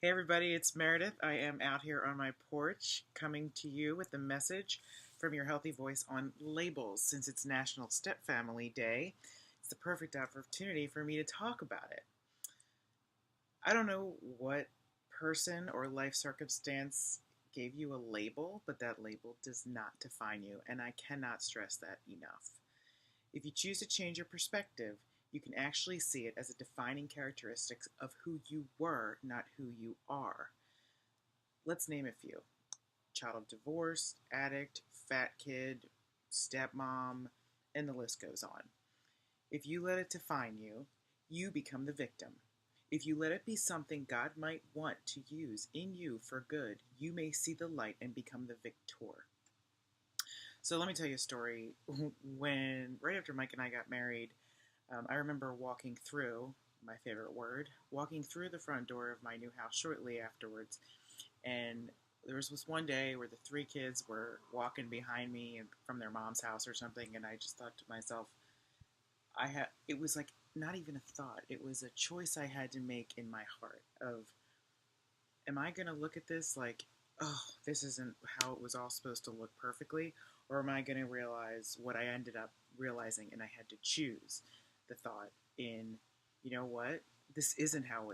Hey everybody, it's Meredith. I am out here on my porch coming to you with a message from your healthy voice on labels. Since it's National Stepfamily Day, it's the perfect opportunity for me to talk about it. I don't know what person or life circumstance gave you a label, but that label does not define you, and I cannot stress that enough. If you choose to change your perspective, you can actually see it as a defining characteristic of who you were, not who you are. Let's name a few: child of divorce, addict, fat kid, stepmom, and the list goes on. If you let it define you, you become the victim. If you let it be something God might want to use in you for good, you may see the light and become the victor. So let me tell you a story. Right after Mike and I got married, I remember walking through, my favorite word, walking through the front door of my new house shortly afterwards. And there was this one day where the three kids were walking behind me from their mom's house or something, and I just thought to myself, it was like not even a thought. It was a choice I had to make in my heart of, am I going to look at this like, oh, this isn't how it was all supposed to look perfectly, or am I going to realize what I ended up realizing, and I had to choose the thought in, you know what, this isn't how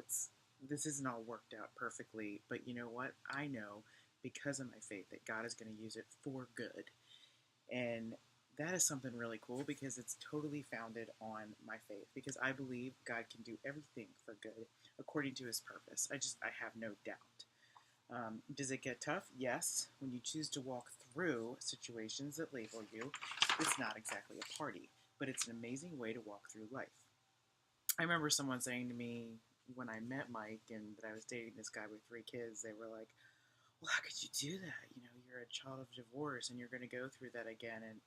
this isn't all worked out perfectly, but you know what, I know because of my faith that God is going to use it for good. And that is something really cool because it's totally founded on my faith, because I believe God can do everything for good according to his purpose. I have no doubt. Does it get tough? Yes. When you choose to walk through situations that label you, it's not exactly a party, but it's an amazing way to walk through life. I remember someone saying to me when I met Mike and that I was dating this guy with three kids, they were like, well, how could you do that? You know, you're a child of divorce and you're going to go through that again. And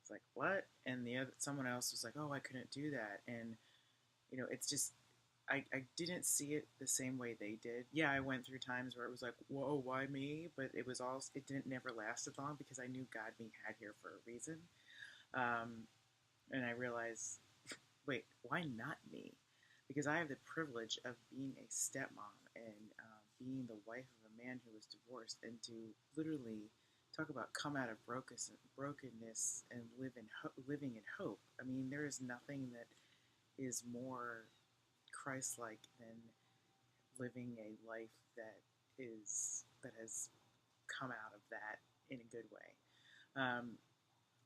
it's like, what? And someone else was like, oh, I couldn't do that. And, it's just, I didn't see it the same way they did. Yeah, I went through times where it was like, whoa, why me? But it didn't never lasted long because I knew God me had here for a reason. And I realized, wait, why not me? Because I have the privilege of being a stepmom and being the wife of a man who was divorced, and to literally talk about come out of brokenness and living in hope. I mean, there is nothing that is more Christ-like than living a life that has come out of that in a good way.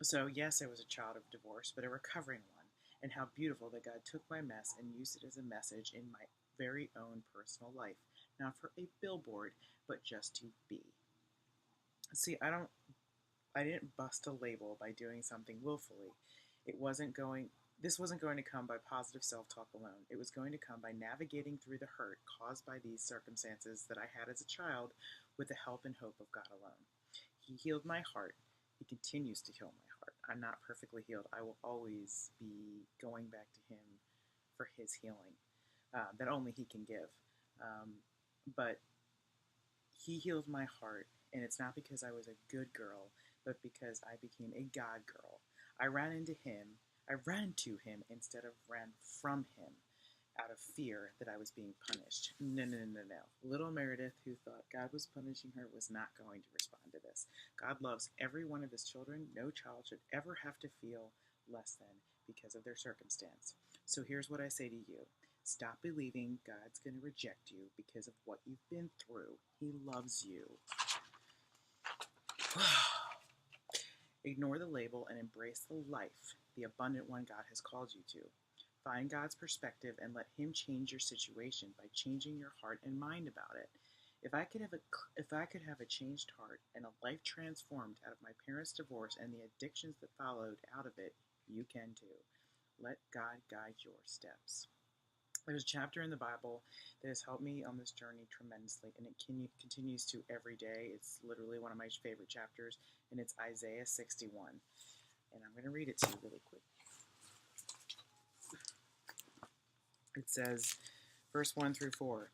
So yes, I was a child of divorce, but a recovering one. And how beautiful that God took my mess and used it as a message in my very own personal life, not for a billboard, but just to be. See, I didn't bust a label by doing something willfully. It wasn't going this wasn't going to come by positive self-talk alone. It was going to come by navigating through the hurt caused by these circumstances that I had as a child with the help and hope of God alone. He healed my heart. He continues to heal my heart. I'm not perfectly healed. I will always be going back to him for his healing that only he can give. But he healed my heart, and it's not because I was a good girl, but because I became a God girl. I ran into him. I ran to him instead of ran from him out of fear that I was being punished. No, no, no, no, no. Little Meredith, who thought God was punishing her, was not going to respond to this. God loves every one of his children. No child should ever have to feel less than because of their circumstance. So here's what I say to you: stop believing God's going to reject you because of what you've been through. He loves you. Ignore the label and embrace the life, the abundant one God has called you to. Find God's perspective and let him change your situation by changing your heart and mind about it. If I could have a changed heart and a life transformed out of my parents' divorce and the addictions that followed out of it, you can too. Let God guide your steps. There's a chapter in the Bible that has helped me on this journey tremendously, and it continues to every day. It's literally one of my favorite chapters, and it's Isaiah 61. And I'm going to read it to you really quick. It says, verse 1 through 4,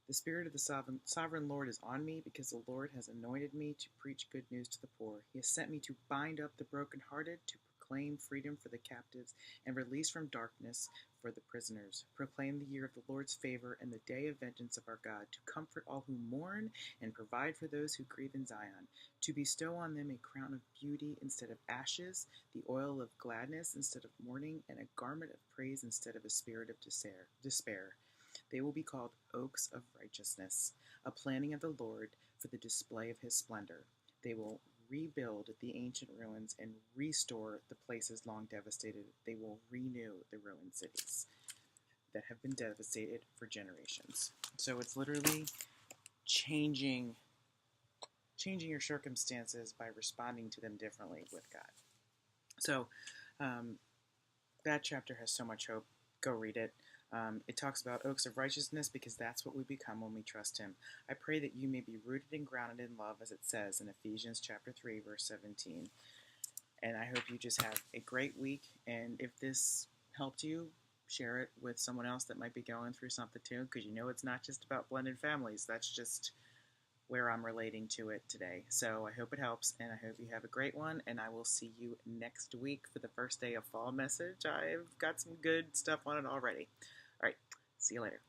the Spirit of the sovereign Lord is on me, because the Lord has anointed me to preach good news to the poor. He has sent me to bind up the brokenhearted, to proclaim freedom for the captives, and release from darkness for the prisoners. Proclaim the year of the Lord's favor and the day of vengeance of our God, to comfort all who mourn and provide for those who grieve in Zion, to bestow on them a crown of beauty instead of ashes, the oil of gladness instead of mourning, and a garment of praise instead of a spirit of despair. They will be called oaks of righteousness, a planting of the Lord for the display of his splendor. They will rebuild the ancient ruins and restore the places long devastated. They will renew the ruined cities that have been devastated for generations. So it's literally changing your circumstances by responding to them differently with God. So that chapter has so much hope. Go read it. It talks about oaks of righteousness because that's what we become when we trust him. I pray that you may be rooted and grounded in love, as it says in Ephesians chapter 3, verse 17. And I hope you just have a great week. And if this helped you, share it with someone else that might be going through something too, because you know it's not just about blended families. That's just where I'm relating to it today. So I hope it helps, and I hope you have a great one, and I will see you next week for the first day of fall message. I've got some good stuff on it already. All right, see you later.